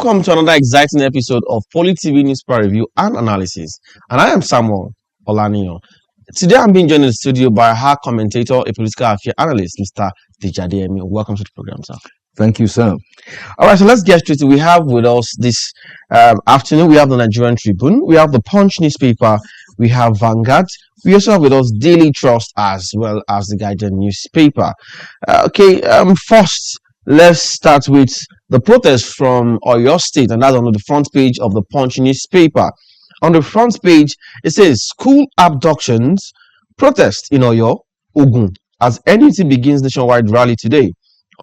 Welcome to another exciting episode of Poly TV Newspaper Review and Analysis. And I am Samuel Olaniyan. Today I'm being joined in the studio by our commentator, a political affairs analyst, Mr. Tijadeyemi. Welcome to the program, sir. Thank you, Sam. All right, so let's get straight to it. We have with us this afternoon, we have the Nigerian Tribune, we have the Punch newspaper, we have Vanguard, we also have with us Daily Trust as well as the Guardian newspaper. First, let's start with the protest from Oyo State, and that's on the front page of the Punch newspaper. On the front page, it says school abductions, protest in Oyo, Ogun, as NUT begins nationwide rally today.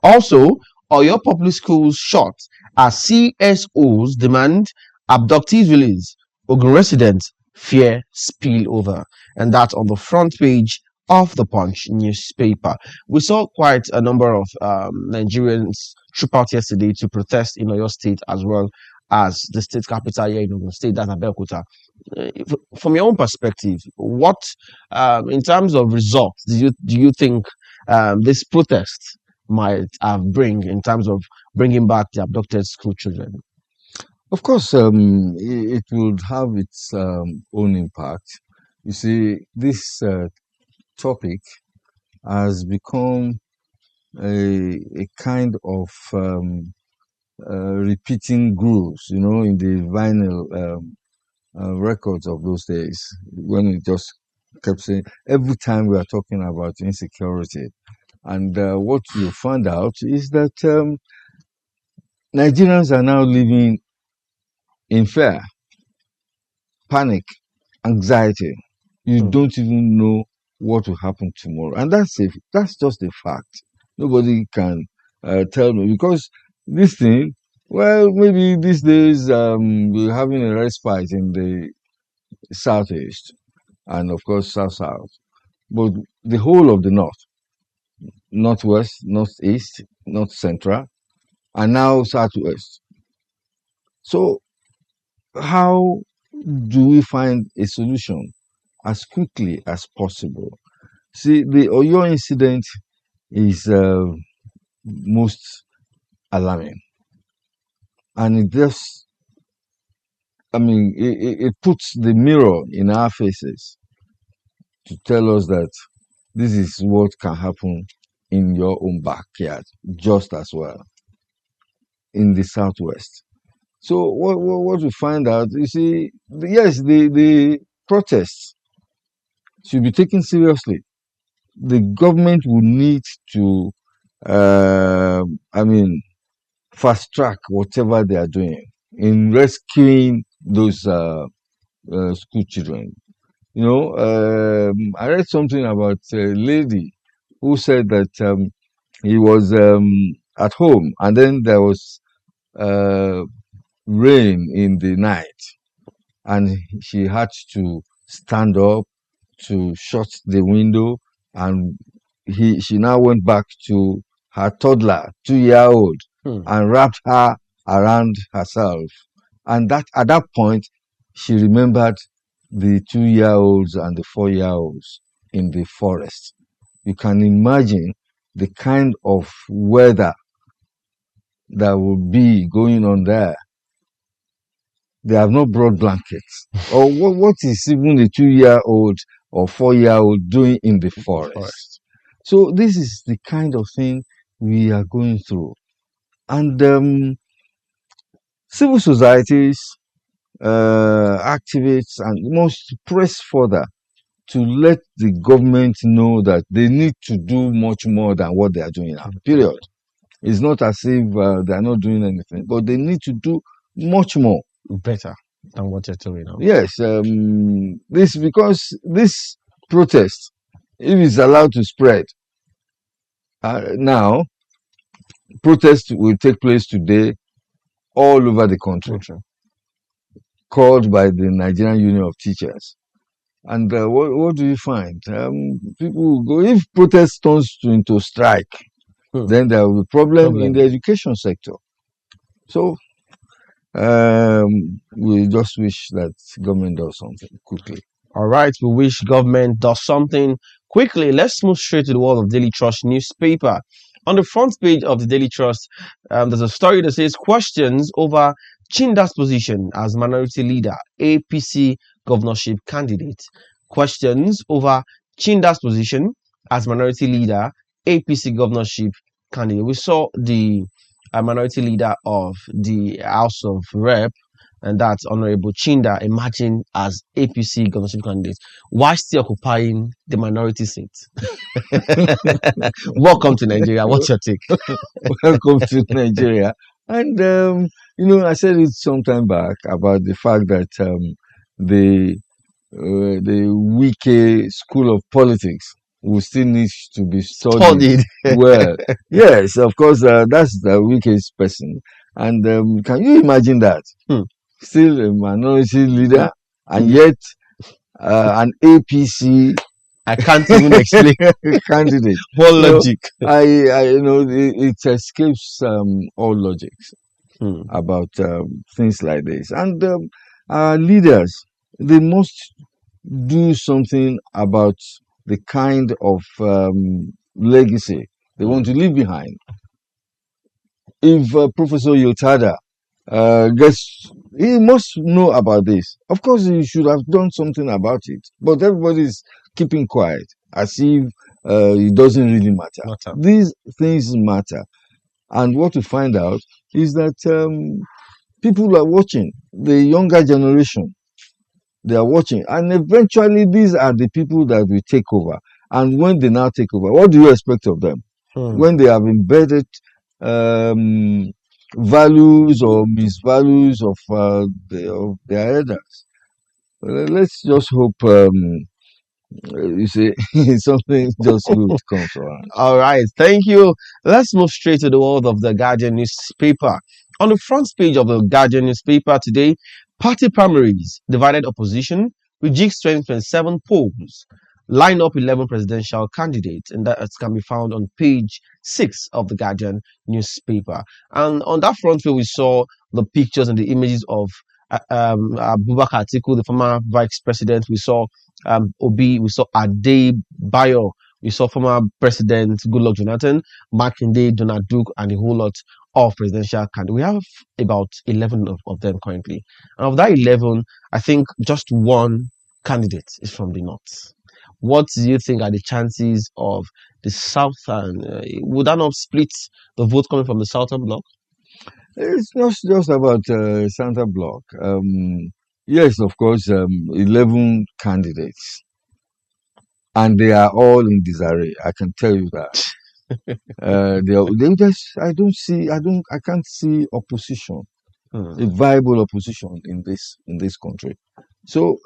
Also, Oyo public schools shot as CSOs demand abductees release. Ogun residents fear spillover, and that's on the front page of the Punch newspaper. We saw quite a number of Nigerians troop out yesterday to protest in Oyo State as well as the state capital here in Ogun State, that's Abeokuta. From your own perspective, what, in terms of results, do you think this protest might bring in terms of bringing back the abducted school children? Of course, it would have its own impact. You see, this topic has become a kind of repeating grooves, in the vinyl records of those days, when it just kept saying, every time we are talking about insecurity. And what you found out is that Nigerians are now living in fear, panic, anxiety. You don't even know what will happen tomorrow. And that's just a fact. Nobody can tell me, because this thing, well, maybe these days we're having a respite in the southeast and of course south, but the whole of the northwest, northeast, north central, and now southwest. So how do we find a solution as quickly as possible? See, the Oyo incident is most alarming, and it puts the mirror in our faces to tell us that this is what can happen in your own backyard just as well in the southwest. So what we find out, you see, yes, the protests should be taken seriously. The government will need to, fast track whatever they are doing in rescuing those school children. I read something about a lady who said that he was at home, and then there was rain in the night, and she had to stand up to shut the window, and she now went back to her toddler, 2-year-old, and wrapped her around herself. And that at that point, she remembered the 2-year-olds and the 4-year-olds in the forest. You can imagine the kind of weather that would be going on there. They have not brought blankets. Or what is even a 2-year-old or 4-year-old doing in the forest? So this is the kind of thing we are going through. And civil societies, activists, and must press further to let the government know that they need to do much more than what they are doing now, period. It's not as if they are not doing anything, but they need to do much more. Better than what you're doing now. Yes, because this protest, if it's allowed to spread, now protests will take place today all over the country, called by the Nigerian Union of Teachers. And what do you find? People will go, if protest turns into strike, then there will be problem in the education sector. So we just wish that government does something quickly. All right, we wish government does something quickly. Let's move straight to the world of Daily Trust newspaper. On the front page of the Daily Trust, there's a story that says questions over Chinda's position as minority leader, APC governorship candidate. Questions over Chinda's position as minority leader, APC governorship candidate. We saw the minority leader of the House of Rep, and that's Honorable Chinda, emerging as APC governorship candidate. Why still occupying the minority seat? Welcome to Nigeria. What's your take? Welcome to Nigeria. And I said it some time back about the fact that the Wike school of politics will still need to be studied. Well, yes, of course, that's the Wike's person. And can you imagine that? Hmm. Still a minority leader, and yet an APC I can't even explain candidate. what logic. It escapes all logics about things like this. And our leaders, they must do something about the kind of legacy they want to leave behind. If Professor Yotada he must know about this. Of course, he should have done something about it, but everybody's keeping quiet as if it doesn't really matter. These things matter. And what we find out is that people are watching, the younger generation, they are watching. And eventually, these are the people that will take over. And when they now take over, what do you expect of them? When they have embedded values or misvalues of their elders. Let's just hope you see something just good comes around. All right, thank you. Let's move straight to the world of the Guardian newspaper. On the front page of the Guardian newspaper today, party primaries, divided opposition, rejigs 2027 polls, line up 11 presidential candidates, and that can be found on page 6 of the Guardian newspaper. And on that front page, we saw the pictures and the images of Abubakar Atiku, the former vice president. We saw Obi, we saw Adebayo, we saw former President Goodluck Jonathan, Makinde, Donald Duke, and a whole lot of presidential candidates. We have about 11 of them currently. And of that 11, I think just one candidate is from the north. What do you think are the chances of the southern? Would that not split the vote coming from the southern bloc? It's not just about Santa Block. Yes, of course, 11 candidates. And they are all in disarray. I can tell you that. I can't see opposition, a viable opposition in this country. So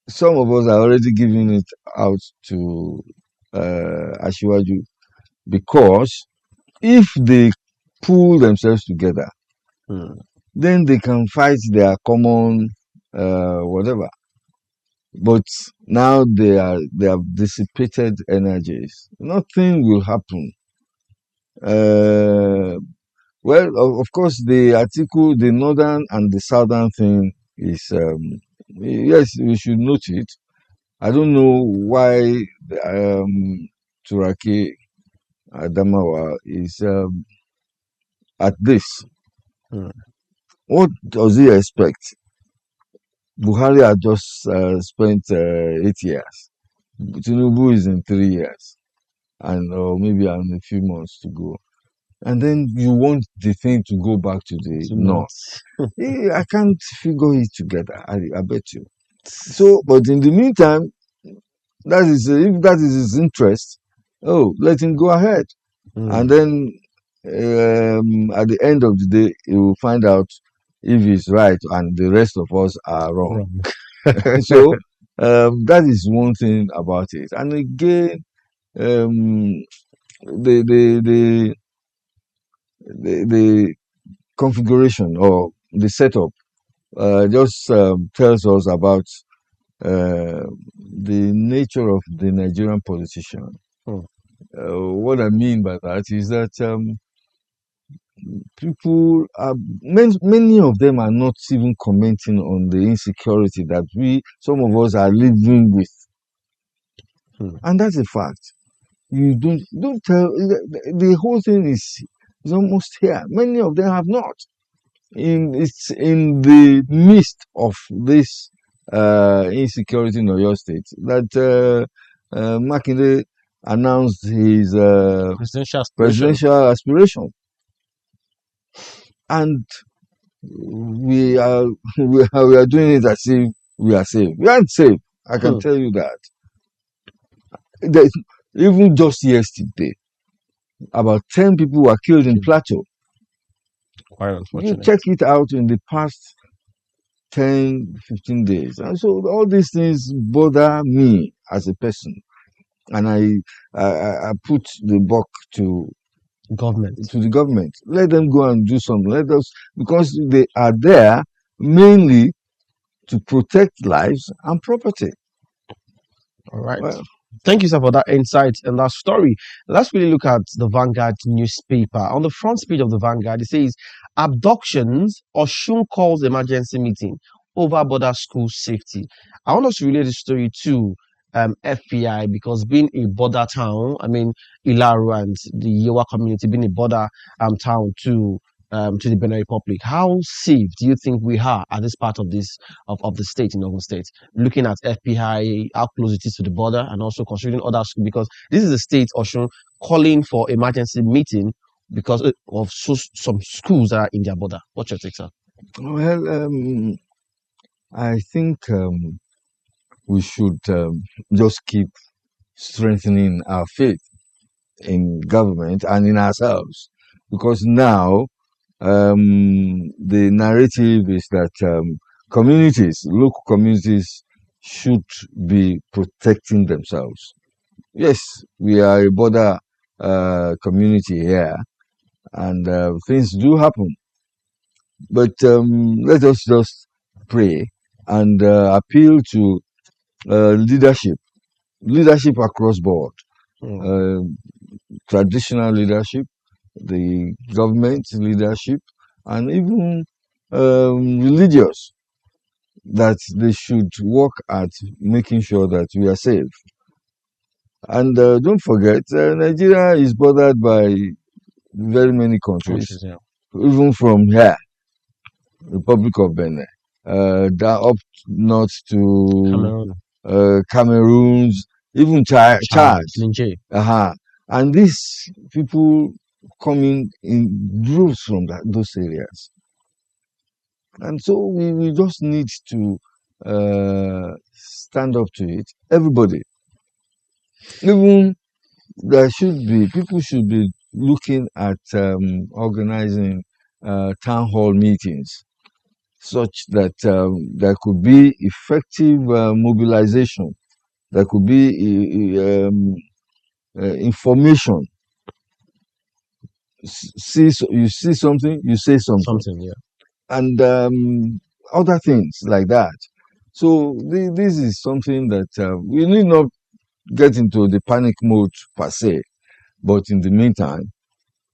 some of us are already giving it out to Asiwaju, because if they pull themselves together, then they can fight their common whatever. But now they have dissipated energies. Nothing will happen. Well, of course, the article, the northern and the southern thing is yes, we should note it. I don't know why Turaki Adamawa is at this. What does he expect? Buhari had just spent 8 years. Tinubu is in 3 years, and or maybe a few months to go. And then you want the thing to go back to the north. I can't figure it together. I bet you. So, but in the meantime, that is if that is his interest, let him go ahead. And then at the end of the day, he will find out if he's right and the rest of us are wrong. So that is one thing about it. And again, the configuration or the setup just tells us about the nature of the Nigerian politician. What I mean by that is that people are many of them are not even commenting on the insecurity that some of us are living with, and that's a fact. You don't tell. The whole thing is almost here. Many of them have not. it's in the midst of this insecurity in Oyo State that Makinde announced his Presidential aspiration. presidential aspiration, and we are we are doing it as if we are safe. We aren't safe. I can Hmm. tell you that. There's, even just yesterday, about 10 people were killed in Plateau. Quite You unfortunate. check it out in the past 10, 15 days. And so all these things bother me as a person. And I put the buck Government. to the government. Let them go and do something. Let us, because they are there mainly to protect lives and property. All right. Well, Thank you, sir, for that insight and that story. Let's really look at the Vanguard newspaper. On the front page of the Vanguard, it says abductions, Oshun calls emergency meeting over border school safety. I want us to relate the story to FPI because being a border town, I mean, Ilaru and the Yewa community being a border town to the Benin Republic. How safe do you think we are at this part of of the state in Ogun State? Looking at FPI, how close it is to the border, and also considering other schools, because this is the state Osun calling for emergency meeting because of some schools that are in their border. What's your take, sir? well, I think we should just keep strengthening our faith in government and in ourselves, because now the narrative is that local communities, should be protecting themselves. Yes, we are a border community here, and things do happen. But let us just pray and appeal to leadership across board, Mm. uh, traditional leadership, the government leadership, and even religious, that they should work at making sure that we are safe. And don't forget, Nigeria is bordered by very many countries, Countries, yeah. even from here, Republic of Benin, down up north to Cameroon, Cameroons, even Chad, Chad. Niger. Uh-huh. And these people coming in droves from those areas. And so we just need to stand up to it. Everybody, even people should be looking at organizing town hall meetings such that there could be effective mobilization. There could be information. You see something, you say something, Something, yeah. and other things like that. So this is something that we need not get into the panic mode per se, but in the meantime,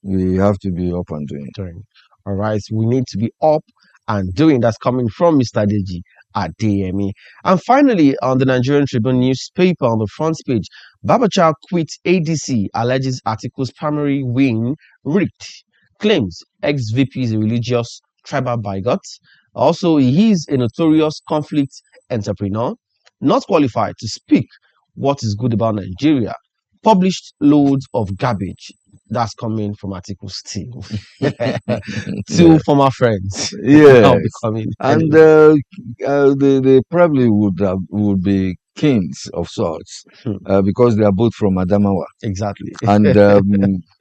we have to be up and doing. Doing. All right. We need to be up and doing. That's coming from Mr. Deji at DME. And finally, on the Nigerian Tribune newspaper on the front page, Babacha quits ADC, alleges article's primary win rigged, claims ex-VP is a religious tribal bigot. Also, he is a notorious conflict entrepreneur, not qualified to speak what is good about Nigeria. Published loads of garbage. That's coming from articles team. Two Yeah. former friends now Yes, becoming and enemies. they probably would be kings of sorts, Hmm. because they are both from Adamawa. Exactly. And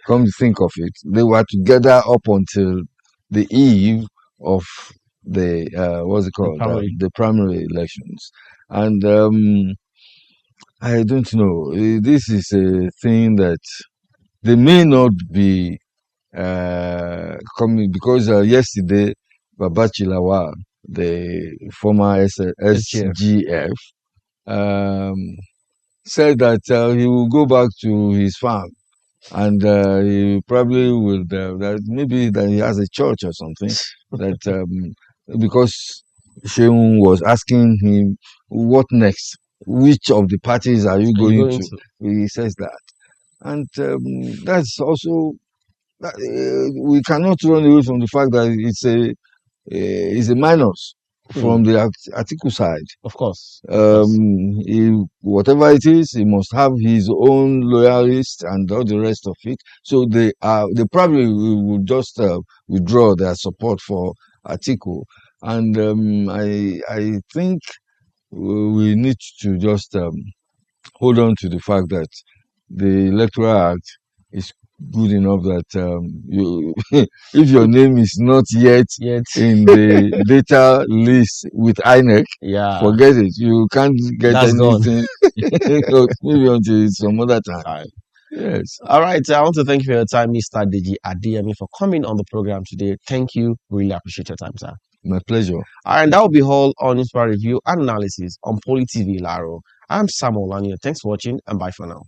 come to think of it, they were together up until the eve of the what's it The called, primary. the primary elections. And I don't know. This is a thing that they may not be coming, because yesterday Babachi Lawal, the former SGF. SGF, um, said that he will go back to his farm, and he probably will that maybe that he has a church or something, that because Sheung was asking him what next, which of the parties are you Are you going going to, to? he says that. And that's also we cannot run away from the fact that it's a is a minus Hmm. from the Atiku side. Of course. Of course. Whatever it is, he must have his own loyalists and all the rest of it. So they probably will just withdraw their support for Atiku. And I think we need to just hold on to the fact that the Electoral Act is good enough that you, if your name is not yet Yet, in the data list with INEC, yeah, forget it. You can't get that's gone. anything maybe until some other time. Time. Yes, All right. I want to thank you for your time, Mr. Deji Adeyemi, for coming on the program today. Thank you. Really appreciate your time, sir. my pleasure. All right. That will be all on Inspire Review and Analysis on Poly TV Laro. I'm Samuel Lanier. Thanks for watching and bye for now.